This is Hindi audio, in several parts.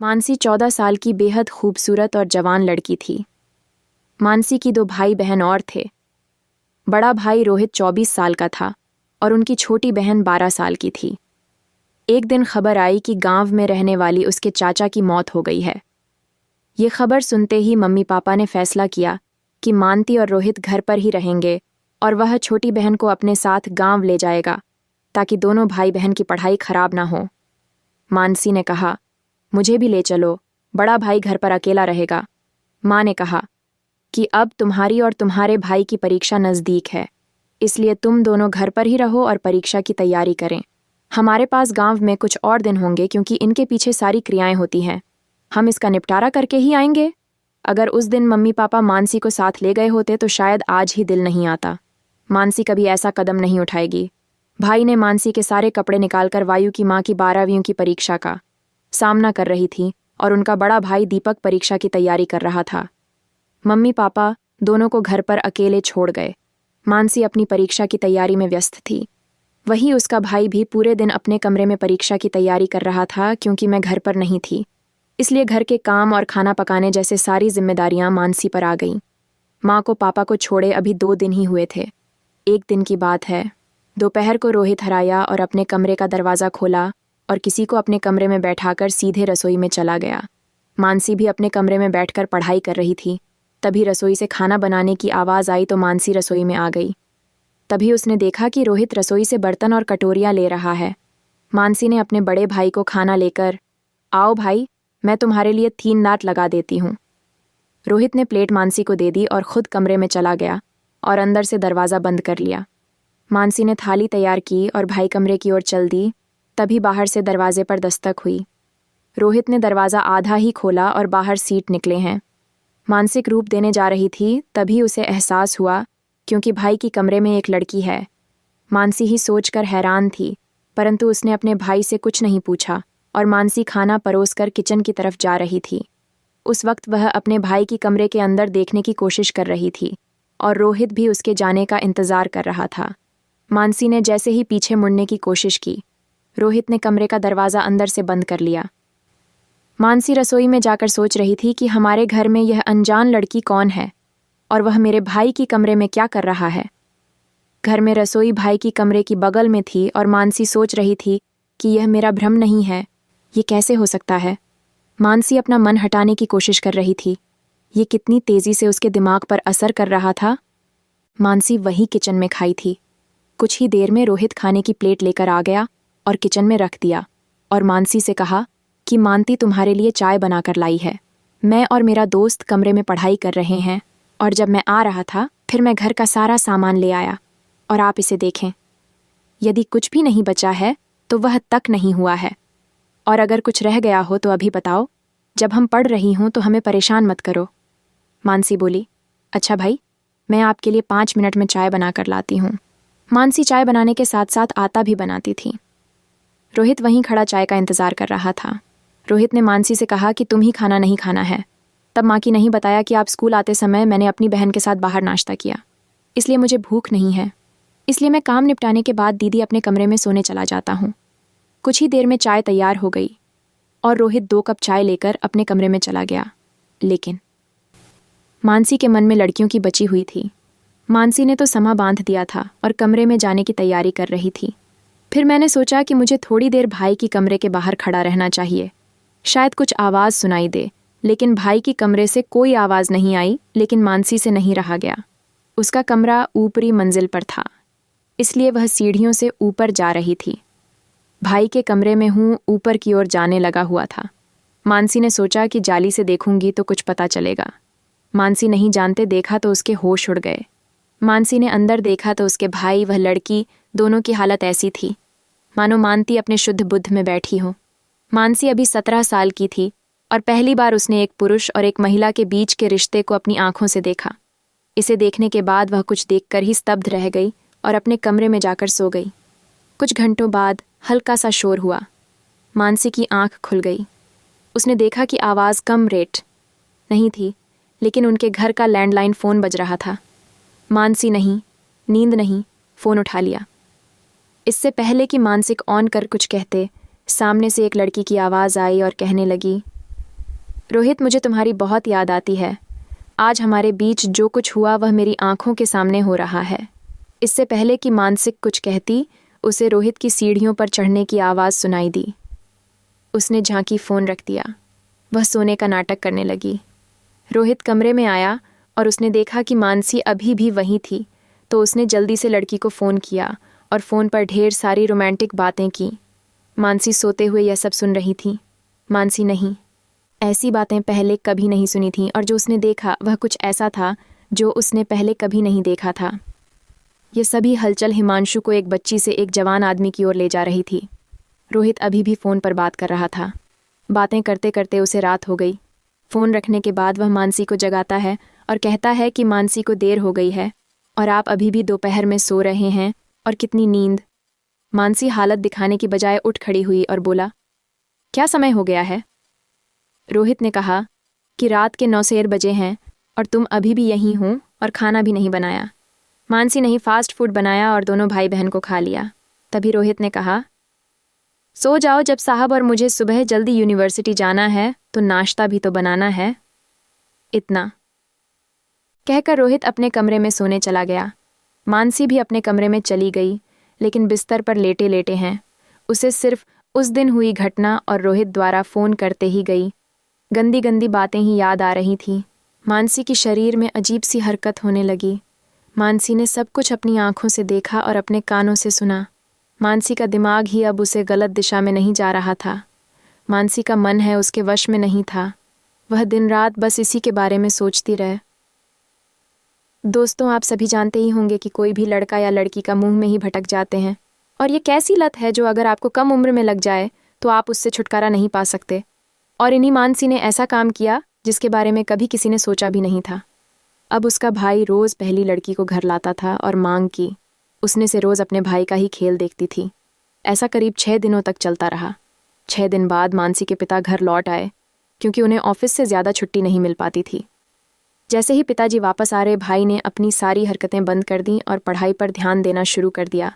मानसी 14 साल की बेहद खूबसूरत और जवान लड़की थी। मानसी की 2 भाई बहन और थे। बड़ा भाई रोहित 24 साल का था और उनकी छोटी बहन 12 साल की थी। एक दिन खबर आई कि गांव में रहने वाली उसके चाचा की मौत हो गई है। ये खबर सुनते ही मम्मी पापा ने फैसला किया कि मानती और रोहित घर पर ही रहेंगे और वह छोटी बहन को अपने साथ गांव ले जाएगा ताकि दोनों भाई बहन की पढ़ाई खराब ना हो। मानसी ने कहा, मुझे भी ले चलो, बड़ा भाई घर पर अकेला रहेगा। माँ ने कहा कि अब तुम्हारी और तुम्हारे भाई की परीक्षा नज़दीक है, इसलिए तुम दोनों घर पर ही रहो और परीक्षा की तैयारी करें। हमारे पास गांव में कुछ और दिन होंगे क्योंकि इनके पीछे सारी क्रियाएं होती हैं। हम इसका निपटारा करके ही आएंगे। अगर उस दिन मम्मी पापा मानसी को साथ ले गए होते तो शायद आज ही दिल नहीं आता। मानसी कभी ऐसा कदम नहीं उठाएगी। भाई ने मानसी के सारे कपड़े निकालकर वायु की माँ की 12वीं की परीक्षा का सामना कर रही थी और उनका बड़ा भाई दीपक परीक्षा की तैयारी कर रहा था। मम्मी पापा दोनों को घर पर अकेले छोड़ गए। मानसी अपनी परीक्षा की तैयारी में व्यस्त थी। वहीं उसका भाई भी पूरे दिन अपने कमरे में परीक्षा की तैयारी कर रहा था। क्योंकि मैं घर पर नहीं थी, इसलिए घर के काम और खाना पकाने जैसे सारी जिम्मेदारियां मानसी पर आ गईं। माँ को पापा को छोड़े अभी 2 दिन ही हुए थे। एक दिन की बात है, दोपहर को रोहित हराया और अपने कमरे का दरवाज़ा खोला और किसी को अपने कमरे में बैठाकर सीधे रसोई में चला गया। मानसी भी अपने कमरे में बैठकर पढ़ाई कर रही थी। तभी रसोई से खाना बनाने की आवाज़ आई तो मानसी रसोई में आ गई। तभी उसने देखा कि रोहित रसोई से बर्तन और कटोरियाँ ले रहा है। मानसी ने अपने बड़े भाई को खाना लेकर, आओ भाई, मैं तुम्हारे लिए 3 नाट लगा देती हूँ। रोहित ने प्लेट मानसी को दे दी और खुद कमरे में चला गया और अंदर से दरवाज़ा बंद कर लिया। मानसी ने थाली तैयार की और भाई कमरे की ओर चल दी। तभी बाहर से दरवाजे पर दस्तक हुई। रोहित ने दरवाज़ा आधा ही खोला और बाहर सीट निकले हैं। मानसिक रूप देने जा रही थी, तभी उसे एहसास हुआ क्योंकि भाई की कमरे में एक लड़की है। मानसी ही सोचकर हैरान थी, परंतु उसने अपने भाई से कुछ नहीं पूछा और मानसी खाना परोसकर किचन की तरफ जा रही थी। उस वक्त वह अपने भाई की कमरे के अंदर देखने की कोशिश कर रही थी और रोहित भी उसके जाने का इंतज़ार कर रहा था। मानसी ने जैसे ही पीछे मुड़ने की कोशिश की, रोहित ने कमरे का दरवाज़ा अंदर से बंद कर लिया। मानसी रसोई में जाकर सोच रही थी कि हमारे घर में यह अनजान लड़की कौन है और वह मेरे भाई की कमरे में क्या कर रहा है। घर में रसोई भाई की कमरे की बगल में थी और मानसी सोच रही थी कि यह मेरा भ्रम नहीं है, ये कैसे हो सकता है। मानसी अपना मन हटाने की कोशिश कर रही थी। ये कितनी तेज़ी से उसके दिमाग पर असर कर रहा था। मानसी वही किचन में खाई थी। कुछ ही देर में रोहित खाने की प्लेट लेकर आ गया और किचन में रख दिया और मानसी से कहा कि मानती तुम्हारे लिए चाय बनाकर लाई है। मैं और मेरा दोस्त कमरे में पढ़ाई कर रहे हैं और जब मैं आ रहा था फिर मैं घर का सारा सामान ले आया और आप इसे देखें। यदि कुछ भी नहीं बचा है तो वह तक नहीं हुआ है, और अगर कुछ रह गया हो तो अभी बताओ। जब हम पढ़ रही हूँ तो हमें परेशान मत करो। मानसी बोली, अच्छा भाई, मैं आपके लिए 5 मिनट में चाय बनाकर लाती हूँ। मानसी चाय बनाने के साथ साथ आटा भी बनाती थी। रोहित वहीं खड़ा चाय का इंतज़ार कर रहा था। रोहित ने मानसी से कहा कि तुम ही खाना नहीं खाना है। तब माँ की नहीं बताया कि आप स्कूल आते समय मैंने अपनी बहन के साथ बाहर नाश्ता किया, इसलिए मुझे भूख नहीं है। इसलिए मैं काम निपटाने के बाद दीदी अपने कमरे में सोने चला जाता हूँ। कुछ ही देर में चाय तैयार हो गई और रोहित 2 कप चाय लेकर अपने कमरे में चला गया। लेकिन मानसी के मन में लड़कियों की बची हुई थी। मानसी ने तो समा बांध दिया था और कमरे में जाने की तैयारी कर रही थी। फिर मैंने सोचा कि मुझे थोड़ी देर भाई की कमरे के बाहर खड़ा रहना चाहिए, शायद कुछ आवाज़ सुनाई दे। लेकिन भाई की कमरे से कोई आवाज़ नहीं आई। लेकिन मानसी से नहीं रहा गया। उसका कमरा ऊपरी मंजिल पर था, इसलिए वह सीढ़ियों से ऊपर जा रही थी। भाई के कमरे में हूँ ऊपर की ओर जाने लगा हुआ था। मानसी ने सोचा कि जाली से देखूंगी तो कुछ पता चलेगा। मानसी नहीं जानते देखा तो उसके होश उड़ गए। मानसी ने अंदर देखा तो उसके भाई वह लड़की दोनों की हालत ऐसी थी मानो मानती अपने शुद्ध बुद्ध में बैठी हो। मानसी अभी 17 साल की थी और पहली बार उसने एक पुरुष और एक महिला के बीच के रिश्ते को अपनी आंखों से देखा। इसे देखने के बाद वह कुछ देखकर ही स्तब्ध रह गई और अपने कमरे में जाकर सो गई। कुछ घंटों बाद हल्का सा शोर हुआ। मानसी की आंख खुल गई। उसने देखा कि आवाज़ कम रेट नहीं थी, लेकिन उनके घर का लैंडलाइन फ़ोन बज रहा था। मानसी नहीं, नींद नहीं, फ़ोन उठा लिया। इससे पहले कि मानसिक ऑन कर कुछ कहते, सामने से एक लड़की की आवाज़ आई और कहने लगी, रोहित, मुझे तुम्हारी बहुत याद आती है। आज हमारे बीच जो कुछ हुआ वह मेरी आंखों के सामने हो रहा है। इससे पहले कि मानसिक कुछ कहती, उसे रोहित की सीढ़ियों पर चढ़ने की आवाज़ सुनाई दी। उसने झांकी, फ़ोन रख दिया। वह सोने का नाटक करने लगी। रोहित कमरे में आया और उसने देखा कि मानसी अभी भी वहीं थी, तो उसने जल्दी से लड़की को फ़ोन किया और फ़ोन पर ढेर सारी रोमांटिक बातें की। मानसी सोते हुए यह सब सुन रही थी। मानसी नहीं, ऐसी बातें पहले कभी नहीं सुनी थीं, और जो उसने देखा वह कुछ ऐसा था जो उसने पहले कभी नहीं देखा था। ये सभी हलचल हिमांशु को एक बच्ची से एक जवान आदमी की ओर ले जा रही थी। रोहित अभी भी फ़ोन पर बात कर रहा था। बातें करते करते उसे रात हो गई। फ़ोन रखने के बाद वह मानसी को जगाता है और कहता है कि मानसी को देर हो गई है और आप अभी भी दोपहर में सो रहे हैं, और कितनी नींद। मानसी हालत दिखाने की बजाय उठ खड़ी हुई और बोला, क्या समय हो गया है? रोहित ने कहा कि रात के 9 बजे हैं और तुम अभी भी यहीं हो और खाना भी नहीं बनाया। मानसी नहीं, फास्ट फूड बनाया और दोनों भाई बहन को खा लिया। तभी रोहित ने कहा, सो जाओ, जब साहब और मुझे सुबह जल्दी यूनिवर्सिटी जाना है तो नाश्ता भी तो बनाना है। इतना कहकर रोहित अपने कमरे में सोने चला गया। मानसी भी अपने कमरे में चली गई, लेकिन बिस्तर पर लेटे लेटे हैं। उसे सिर्फ उस दिन हुई घटना और रोहित द्वारा फ़ोन करते ही गई गंदी गंदी बातें ही याद आ रही थीं। मानसी की शरीर में अजीब सी हरकत होने लगी। मानसी ने सब कुछ अपनी आंखों से देखा और अपने कानों से सुना। मानसी का दिमाग ही अब उसे गलत दिशा में नहीं जा रहा था। मानसी का मन है उसके वश में नहीं था। वह दिन रात बस इसी के बारे में सोचती रहे। दोस्तों, आप सभी जानते ही होंगे कि कोई भी लड़का या लड़की का मुंह में ही भटक जाते हैं, और ये कैसी लत है जो अगर आपको कम उम्र में लग जाए तो आप उससे छुटकारा नहीं पा सकते। और इन्हीं मानसी ने ऐसा काम किया जिसके बारे में कभी किसी ने सोचा भी नहीं था। अब उसका भाई रोज़ पहली लड़की को घर लाता था और मांग की। उसने से रोज़ अपने भाई का ही खेल देखती थी। ऐसा करीब 6 दिनों तक चलता रहा। 6 दिन बाद मानसी के पिता घर लौट आए, क्योंकि उन्हें ऑफिस से ज़्यादा छुट्टी नहीं मिल पाती थी। जैसे ही पिताजी वापस आ रहे, भाई ने अपनी सारी हरकतें बंद कर दीं और पढ़ाई पर ध्यान देना शुरू कर दिया।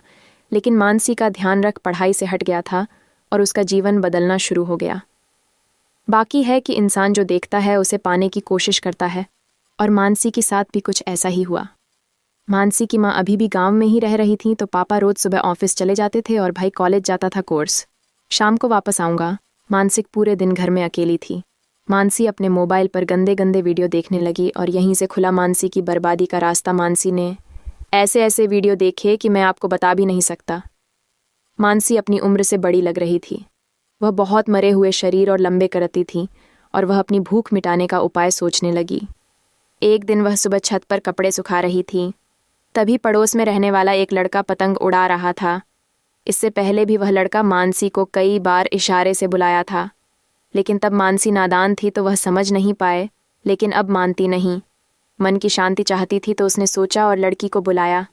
लेकिन मानसी का ध्यान रख पढ़ाई से हट गया था और उसका जीवन बदलना शुरू हो गया। बाकी है कि इंसान जो देखता है उसे पाने की कोशिश करता है, और मानसी के साथ भी कुछ ऐसा ही हुआ। मानसी की माँ अभी भी गांव में ही रह रही थी, तो पापा रोज सुबह ऑफिस चले जाते थे और भाई कॉलेज जाता था कोर्स। शाम को वापस आऊँगा। मानसी पूरे दिन घर में अकेली थी। मानसी अपने मोबाइल पर गंदे गंदे वीडियो देखने लगी, और यहीं से खुला मानसी की बर्बादी का रास्ता। मानसी ने ऐसे ऐसे वीडियो देखे कि मैं आपको बता भी नहीं सकता। मानसी अपनी उम्र से बड़ी लग रही थी। वह बहुत मरे हुए शरीर और लंबे करती थी, और वह अपनी भूख मिटाने का उपाय सोचने लगी। एक दिन वह सुबह छत पर कपड़े सुखा रही थी। तभी पड़ोस में रहने वाला एक लड़का पतंग उड़ा रहा था। इससे पहले भी वह लड़का मानसी को कई बार इशारे से बुलाया था, लेकिन तब मानसी नादान थी तो वह समझ नहीं पाए। लेकिन अब मानती नहीं। मन की शांति चाहती थी तो उसने सोचा और लड़की को बुलाया।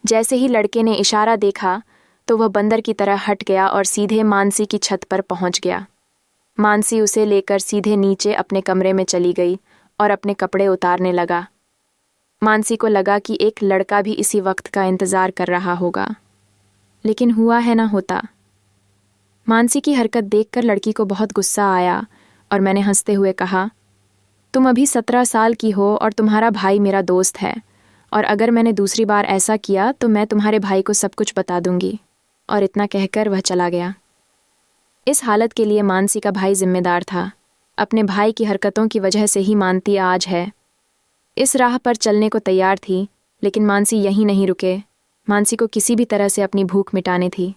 जैसे ही लड़के ने इशारा देखा तो वह बंदर की तरह हट गया और सीधे मानसी की छत पर पहुंच गया। मानसी उसे लेकर सीधे नीचे अपने कमरे में चली गई और अपने कपड़े उतारने लगा। मानसी को लगा कि एक लड़का भी इसी वक्त का इंतज़ार कर रहा होगा, लेकिन हुआ है ना होता। मानसी की हरकत देखकर लड़की को बहुत गुस्सा आया, और मैंने हंसते हुए कहा, तुम अभी 17 साल की हो और तुम्हारा भाई मेरा दोस्त है, और अगर मैंने दूसरी बार ऐसा किया तो मैं तुम्हारे भाई को सब कुछ बता दूंगी। और इतना कहकर वह चला गया। इस हालत के लिए मानसी का भाई जिम्मेदार था। अपने भाई की हरकतों की वजह से ही मानती आज है। इस राह पर चलने को तैयार थी, लेकिन मानसी यहीं नहीं रुके। मानसी को किसी भी तरह से अपनी भूख मिटानी थी।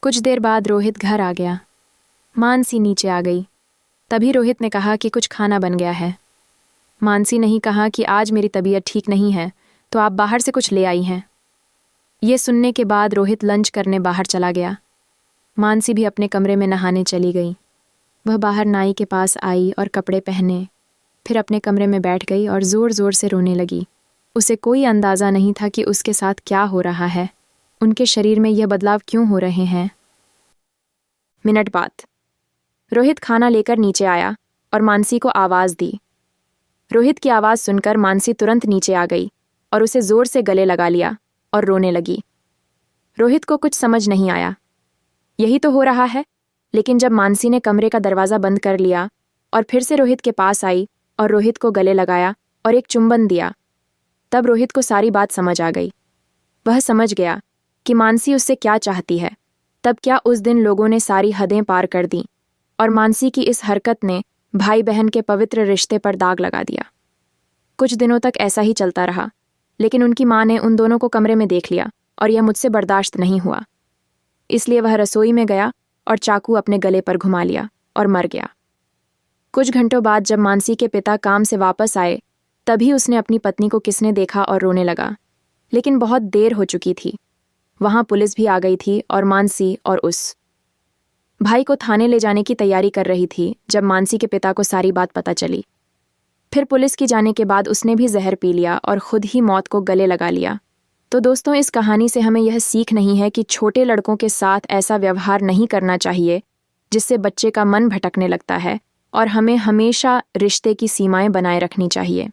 कुछ देर बाद रोहित घर आ गया। मानसी नीचे आ गई। तभी रोहित ने कहा कि कुछ खाना बन गया है। मानसी ने ही कहा कि आज मेरी तबीयत ठीक नहीं है, तो आप बाहर से कुछ ले आई हैं। ये सुनने के बाद रोहित लंच करने बाहर चला गया। मानसी भी अपने कमरे में नहाने चली गई। वह बाहर नाई के पास आई और कपड़े पहने, फिर अपने कमरे में बैठ गई और ज़ोर ज़ोर से रोने लगी। उसे कोई अंदाज़ा नहीं था कि उसके साथ क्या हो रहा है। उनके शरीर में यह बदलाव क्यों हो रहे हैं। मिनट बाद रोहित खाना लेकर नीचे आया और मानसी को आवाज़ दी। रोहित की आवाज़ सुनकर मानसी तुरंत नीचे आ गई और उसे ज़ोर से गले लगा लिया और रोने लगी। रोहित को कुछ समझ नहीं आया। यही तो हो रहा है। लेकिन जब मानसी ने कमरे का दरवाज़ा बंद कर लिया और फिर से रोहित के पास आई और रोहित को गले लगाया और एक चुंबन दिया। तब रोहित को सारी बात समझ आ गई। वह समझ गया कि मानसी उससे क्या चाहती है। तब क्या उस दिन लोगों ने सारी हदें पार कर दी और मानसी की इस हरकत ने भाई बहन के पवित्र रिश्ते पर दाग लगा दिया। कुछ दिनों तक ऐसा ही चलता रहा, लेकिन उनकी माँ ने उन दोनों को कमरे में देख लिया और यह मुझसे बर्दाश्त नहीं हुआ। इसलिए वह रसोई में गया और चाकू अपने गले पर घुमा लिया और मर गया। कुछ घंटों बाद जब मानसी के पिता काम से वापस आए, तभी उसने अपनी पत्नी को किसने देखा और रोने लगा। लेकिन बहुत देर हो चुकी थी। वहां पुलिस भी आ गई थी और मानसी और उस भाई को थाने ले जाने की तैयारी कर रही थी जब मानसी के पिता को सारी बात पता चली। फिर पुलिस की जाने के बाद उसने भी जहर पी लिया और खुद ही मौत को गले लगा लिया। तो दोस्तों, इस कहानी से हमें यह सीख नहीं है कि छोटे लड़कों के साथ ऐसा व्यवहार नहीं करना चाहिए जिससे बच्चे का मन भटकने लगता है, और हमें हमेशा रिश्ते की सीमाएं बनाए रखनी चाहिए।